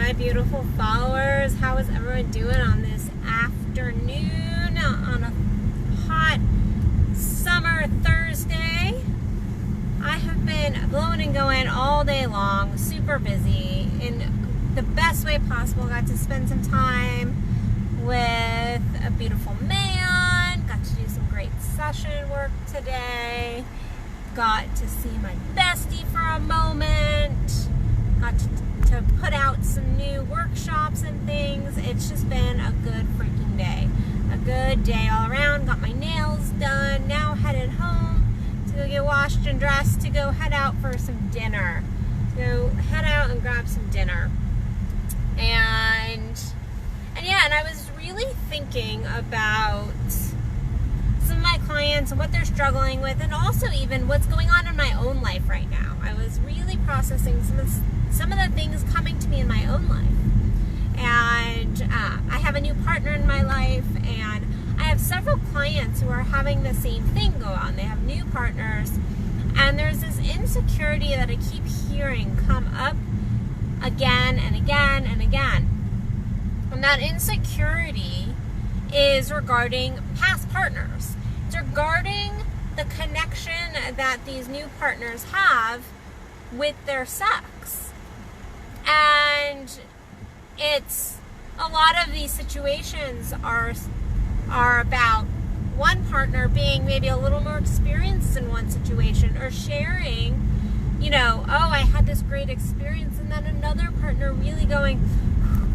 my beautiful followers. How is everyone doing on this afternoon on a hot summer Thursday? I have been blowing and going all day long, super busy in the best way possible. Got to spend some time with a beautiful man, got to do some great session work today, got to see my bestie for a moment, got to put out some new workshops and things. It's just been a good freaking day. A good day all around. Got my nails done. Now headed home to go get washed and dressed to go head out for some dinner. So head out and grab some dinner. And I was really thinking about some of my clients and what they're struggling with, and also even what's going on in my own life right now. I was really processing some of the things coming to me in my own life. And I have a new partner in my life, and I have several clients who are having the same thing go on. They have new partners, and there's this insecurity that I keep hearing come up again and again and again. And that insecurity is regarding past partners. It's regarding the connection that these new partners have with their sex. And it's a lot of these situations are about one partner being maybe a little more experienced in one situation, or sharing, oh, I had this great experience, and then another partner really going,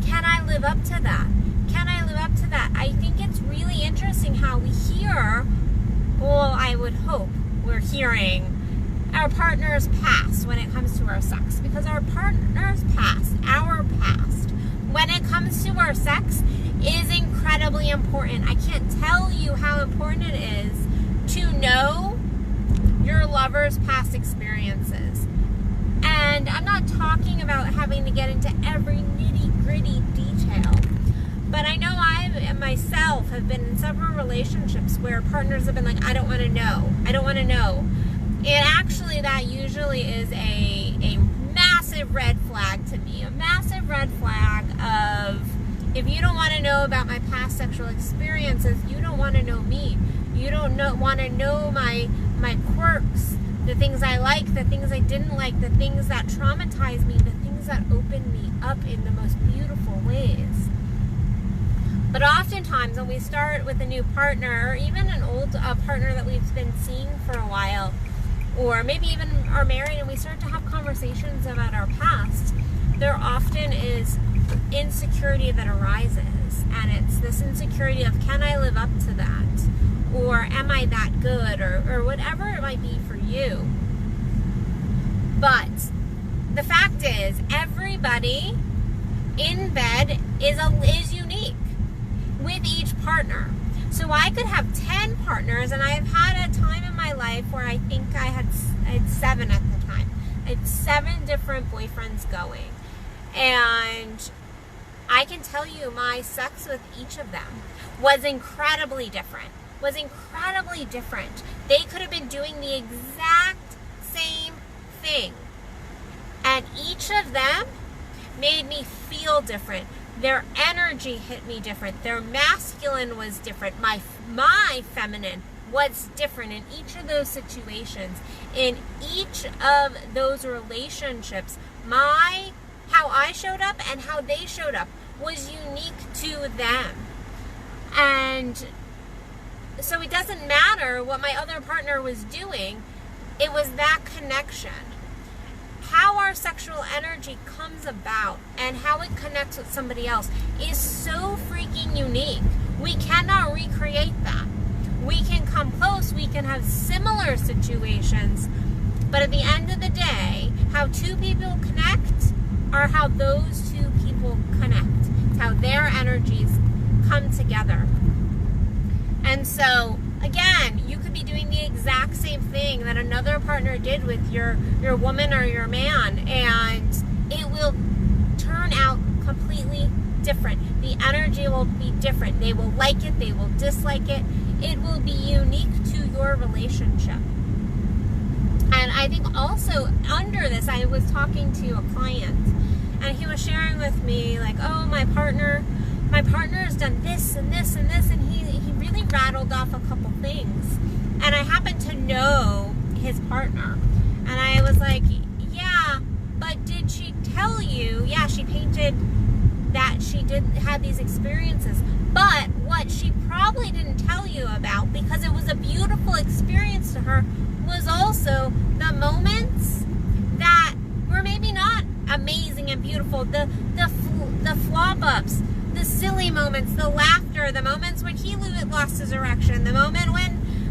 can I live up to that? Can I live up to that? I think it's really interesting how we hear, well, I would hope we're hearing our partner's past when it comes to our sex, because our partner's past, our past, when it comes to our sex, is incredibly important. I can't tell you how important it is to know your lover's past experiences. And I'm not talking about having to get into every nitty-gritty detail, but I know I myself have been in several relationships where partners have been like, I don't want to know. I don't want to know. And actually that usually is a massive red flag to me. A massive red flag of, if you don't want to know about my past sexual experiences, you don't want to know me. You don't want to know my quirks, the things I like, the things I didn't like, the things that traumatize me, the things that open me up in the most beautiful ways. But oftentimes when we start with a new partner, or even an old partner that we've been seeing for a while, or maybe even are married, and we start to have conversations about our past, there often is insecurity that arises. And it's this insecurity of, can I live up to that? Or am I that good? Or whatever it might be for you. But the fact is, everybody in bed is unique with each partner. So I could have 10 partners, and I've had a time in my life where I think I had 7 at the time. I had 7 different boyfriends going. And I can tell you my sex with each of them was incredibly different. They could have been doing the exact same thing. And each of them made me feel different. Their energy hit me different. Their masculine was different. My feminine was different in each of those situations. In each of those relationships, how I showed up and how they showed up was unique to them. And so it doesn't matter what my other partner was doing. It was that connection. How our sexual energy comes about and how it connects with somebody else is so freaking unique. We cannot recreate that. We can come close, we can have similar situations, but at the end of the day, how two people connect are how those two people connect. It's how their energies come together. And so, again, you could be doing the exact same thing that another partner did with your woman or your man, and it will turn out completely different. The energy will be different. They will like it, they will dislike it. It will be unique to your relationship. And I think also under this, I was talking to a client, and he was sharing with me like, oh, my partner has done this and this and this, and he really rattled off a couple things. And I happened to know his partner. And I was like, yeah, but did she tell you? Yeah, she painted that she had these experiences. But what she probably didn't tell you about, because it was a beautiful experience to her, was also the moments that were maybe not amazing and beautiful. The flop ups, the silly moments, the laughter, the moments when he lost his erection, the moment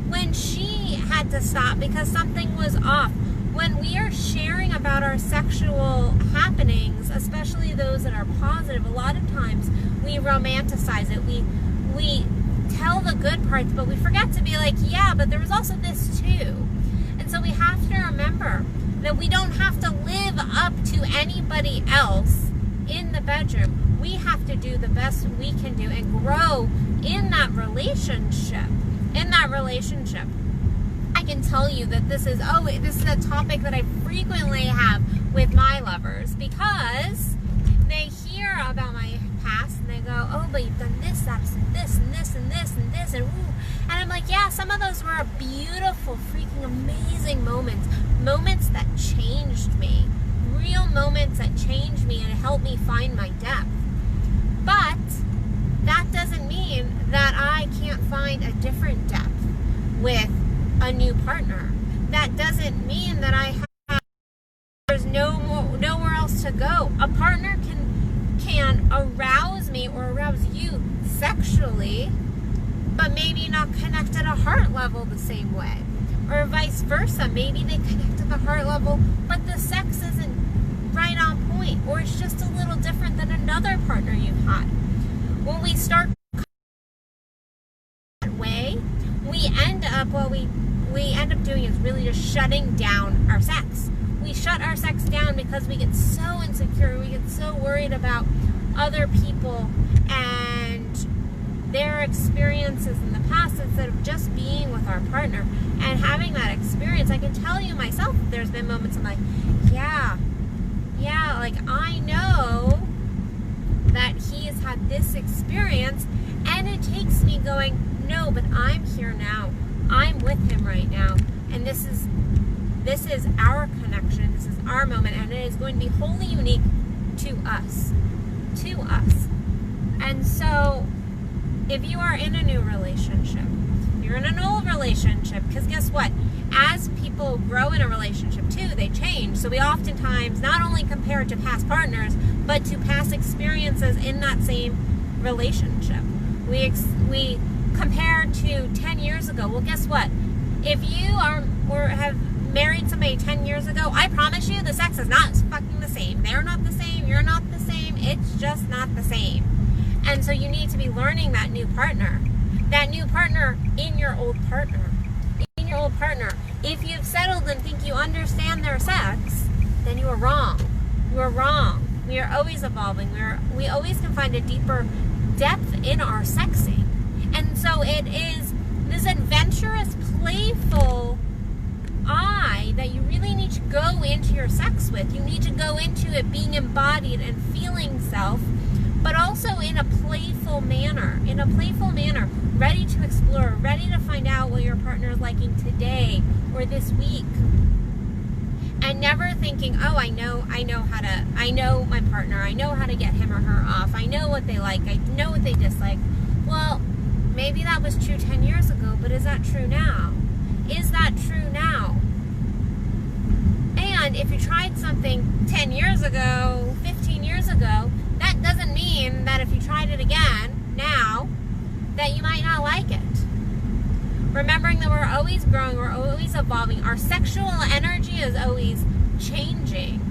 when she had to stop because something was off. When we are sharing about our sexual happenings, especially those that are positive, a lot of times we romanticize it. We tell the good parts, but we forget to be like, yeah, but there was also this too. And so we have to remember that we don't have to live up to anybody else in the bedroom. We have to do the best we can do and grow in that relationship. I can tell you that this is a topic that I frequently have with my lovers, because they hear about my past and they go, oh, but you've done this, that's this, and this, and this, and this, and ooh. And I'm like, yeah, some of those were beautiful, freaking amazing moments that changed me, real moments that changed me and helped me find my depth. But that doesn't mean that I can't find a different depth with a new partner. That doesn't mean that there's nowhere else to go. A partner can arouse me or arouse you sexually, but maybe not connect at a heart level the same way, or vice versa. Maybe they connect at the heart level, but the sex isn't right on point, or it's just a little different than another partner you've had. When we start that way, we end up doing is really just shutting down our sex. We shut our sex down because we get so insecure, we get so worried about other people and their experiences in the past, instead of just being with our partner and having that experience. I can tell you myself, there's been moments I'm like, yeah, like I know that he has had this experience, and it takes me going, no, but I'm here now. I'm with him right now, and this is our connection. This is our moment, and it is going to be wholly unique to us. And so, if you are in a new relationship, you're in an old relationship, because guess what? As people grow in a relationship too, they change. So we oftentimes not only compare to past partners, but to past experiences in that same relationship. We compare to 10 years ago. Well, guess what? If you are or have married somebody 10 years ago, I promise you the sex is not fucking the same. They're not the same. You're not the same. It's just not the same. And so you need to be learning that new partner in your old partner. If you've settled and think you understand their sex, then you are wrong. You are wrong. We are always evolving. We always can find a deeper depth in our sexing. And so it is this adventurous, playful eye that you really need to go into your sex with. You need to go into it being embodied and feeling self, but also in a playful manner. Ready to explore, ready to find out what your partner is liking today or this week. And never thinking, oh, I know my partner, I know how to get him or her off, I know what they like, I know what they dislike. Well, maybe that was true 10 years ago, but is that true now? Is that true now? And if you tried something 10 years ago, 15 years ago, that doesn't mean that if you tried it again now, that you might not like it. Remembering that we're always growing, we're always evolving. Our sexual energy is always changing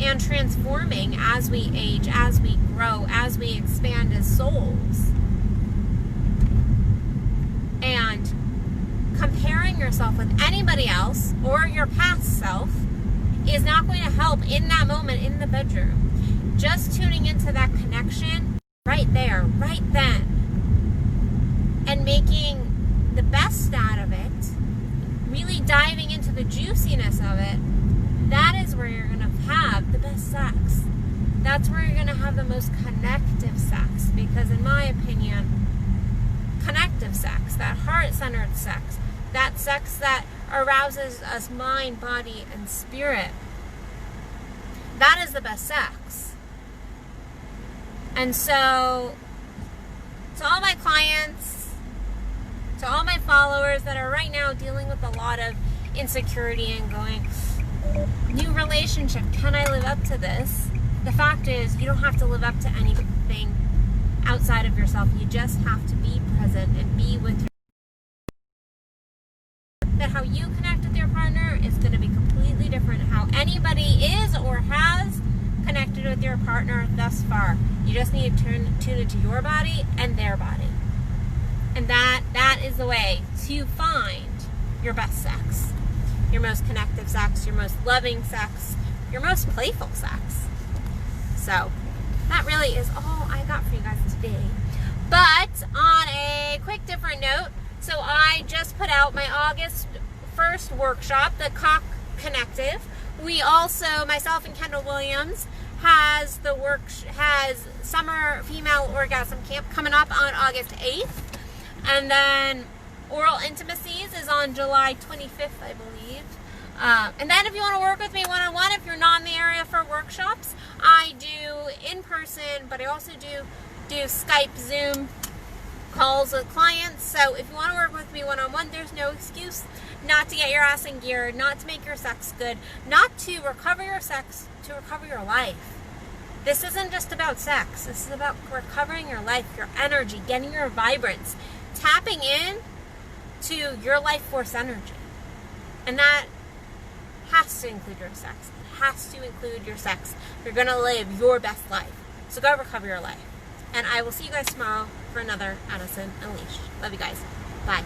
and transforming as we age, as we grow, as we expand as souls. And comparing yourself with anybody else or your past self is not going to help in that moment in the bedroom. Just tuning into that connection right there, right then, and making the best out of it, really diving into the juiciness of it, that is where you're going to have the best sex. that's where you're going to have the most connective sex. Because in my opinion, connective sex, that heart-centered sex, that sex that arouses us mind, body, and spirit, that is the best sex. And so, to all my clients, to all my followers that are right now dealing with a lot of insecurity and going, new relationship, can I live up to this? The fact is, you don't have to live up to anything outside of yourself. You just have to be present and be with your that how you connect with your partner is going to be completely different how anybody is or has connected with your partner thus far. You just need to tune into your body and their body. And that is the way to find your best sex, your most connective sex, your most loving sex, your most playful sex. So that really is all I got for you guys today. But on a quick different note, so I just put out my August 1st workshop, the Cock Connective. We also, myself and Kendall Williams, has Summer Female Orgasm Camp coming up on August 8th. And then Oral Intimacies is on July 25th, I believe. And then if you want to work with me one-on-one, if you're not in the area for workshops, I do in person, but I also do Skype, Zoom calls with clients. So if you want to work with me one-on-one, there's no excuse not to get your ass in gear, not to make your sex good, not to recover your sex, to recover your life. This isn't just about sex. This is about recovering your life, your energy, getting your vibrance, tapping in to your life force energy. And that has to include your sex. It has to include your sex. You're going to live your best life. So go recover your life. And I will see you guys tomorrow for another Addison Unleashed. Love you guys. Bye.